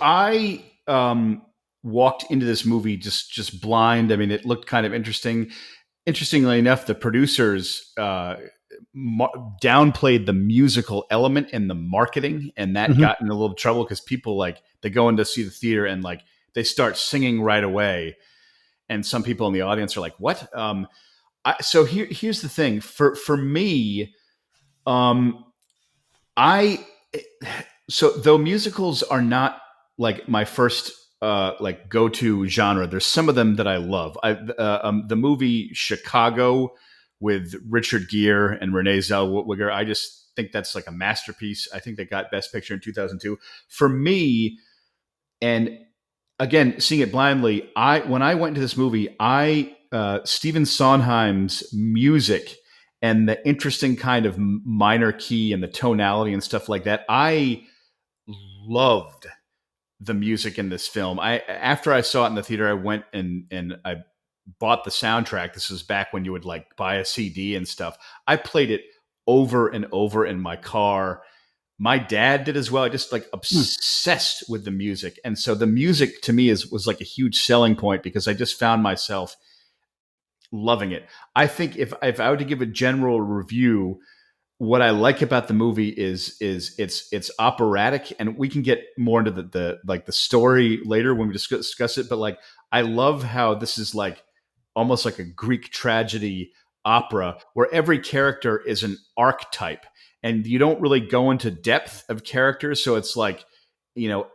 I walked into this movie just blind. I mean, it looked kind of interesting. Interestingly enough, the producers downplayed the musical element in the marketing, and that Hmm. got in a little trouble because people like they go in to see the theater and like they start singing right away, and some people in the audience are like, "What?" So here's the thing for me. Um, I so though musicals are not like my first like go to genre, there's some of them that I love. The movie Chicago with Richard Gere and Renee Zellweger, I just think that's like a masterpiece. I think they got Best Picture in 2002. For me, and again, seeing it blindly, I when I went to this movie, I Stephen Sondheim's music and the interesting kind of minor key and the tonality and stuff like that, I loved the music in this film. I After I saw it in the theater, I went and I bought the soundtrack. This was back when you would like buy a CD and stuff. I played it over and over in my car. My dad did as well. I just like Hmm. obsessed with the music. And so the music to me is was like a huge selling point because I just found myself loving it. I think if I were to give a general review, what I like about the movie is it's operatic, and we can get more into the like the story later when we discuss it. But like, I love how this is like almost like a Greek tragedy opera where every character is an archetype, and you don't really go into depth of characters. So it's like,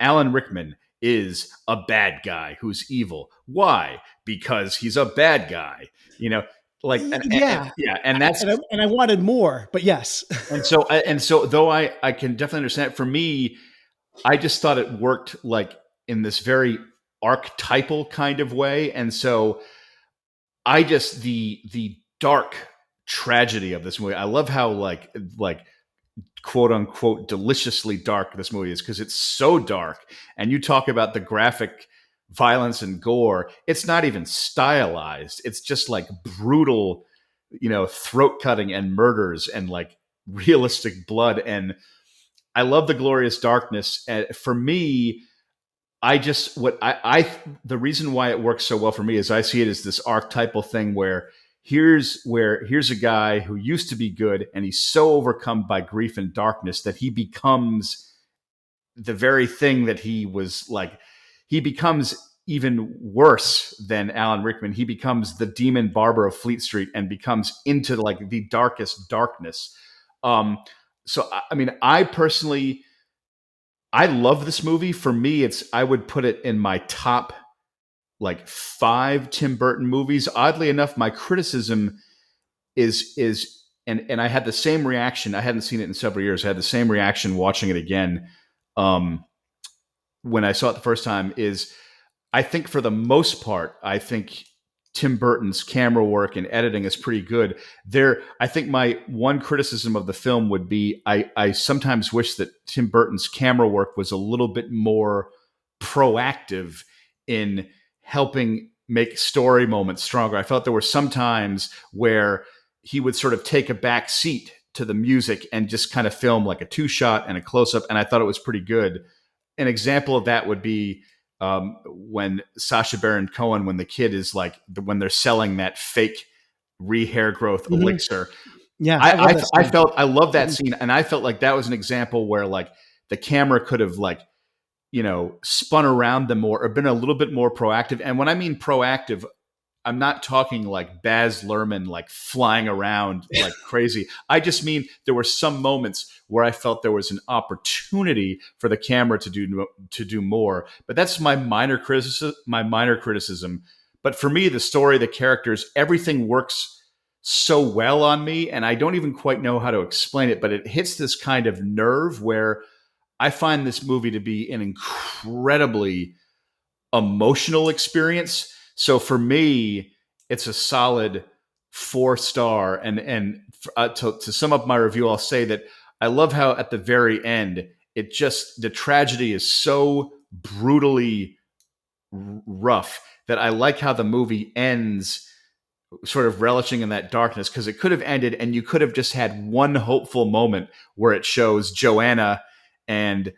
Alan Rickman is a bad guy who's evil. Why? Because he's a bad guy. You know, like Yeah, yeah, and that's and I wanted more, but yes. and so though I can definitely understand it, for me, I just thought it worked like in this very archetypal kind of way. And so I just the dark tragedy of this movie. I love how like quote unquote deliciously dark this movie is because it's so dark. And you talk about the graphic violence and gore, it's not even stylized. It's just like brutal, throat cutting and murders and like realistic blood. And I love the glorious darkness. And for me, I just what I the reason why it works so well for me is I see it as this archetypal thing where here's a guy who used to be good and he's so overcome by grief and darkness that he becomes the very thing that he was like. He becomes even worse than Alan Rickman. He becomes the demon Barber of Fleet Street and becomes into like the darkest darkness. Um, I mean, I personally I love this movie. For me, I would put it in my top like five Tim Burton movies. Oddly enough, my criticism is and I had the same reaction. I hadn't seen it in several years. I had the same reaction watching it again um, when I saw it the first time. Is I think for the most part, I think Tim Burton's camera work and editing is pretty good. I think my one criticism of the film would be I sometimes wish that Tim Burton's camera work was a little bit more proactive in helping make story moments stronger. I felt there were some times where he would sort of take a back seat to the music and just kind of film like a two shot and a close up, and I thought it was pretty good. An example of that would be when Sacha Baron Cohen, when the kid is like, when they're selling that fake hair growth Hmm. elixir. Yeah, I love I, that I scene. felt I love that Mhm. scene, and I felt like that was an example where like the camera could have like spun around them more or been a little bit more proactive. And when I mean proactive, I'm not talking like Baz Luhrmann, like flying around like crazy. I just mean there were some moments where I felt there was an opportunity for the camera to do more. But that's my minor criticism. My minor criticism. But for me, the story, the characters, everything works so well on me, and I don't even quite know how to explain it. But it hits this kind of nerve where I find this movie to be an incredibly emotional experience. So for me, it's a solid 4 star. To sum up my review, I'll say that I love how at the very end, it just the tragedy is so brutally rough that I like how the movie ends sort of relishing in that darkness, because it could have ended and you could have just had one hopeful moment where it shows Joanna and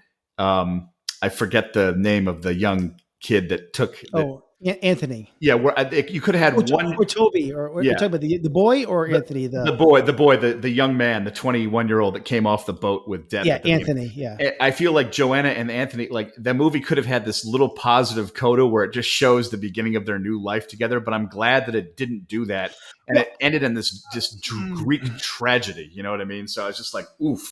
I forget the name of the young kid that took. Anthony. Yeah, where you could have had one. Or Toby, or you're talking about the boy or Anthony? The boy, the young man, the 21-year-old that came off the boat with Devin. Yeah, Anthony. Yeah, I feel like Joanna and Anthony, like the movie could have had this little positive coda where it just shows the beginning of their new life together. But I'm glad that it didn't do that, and it ended in this just Greek tragedy. You know what I mean? So I was just like, oof.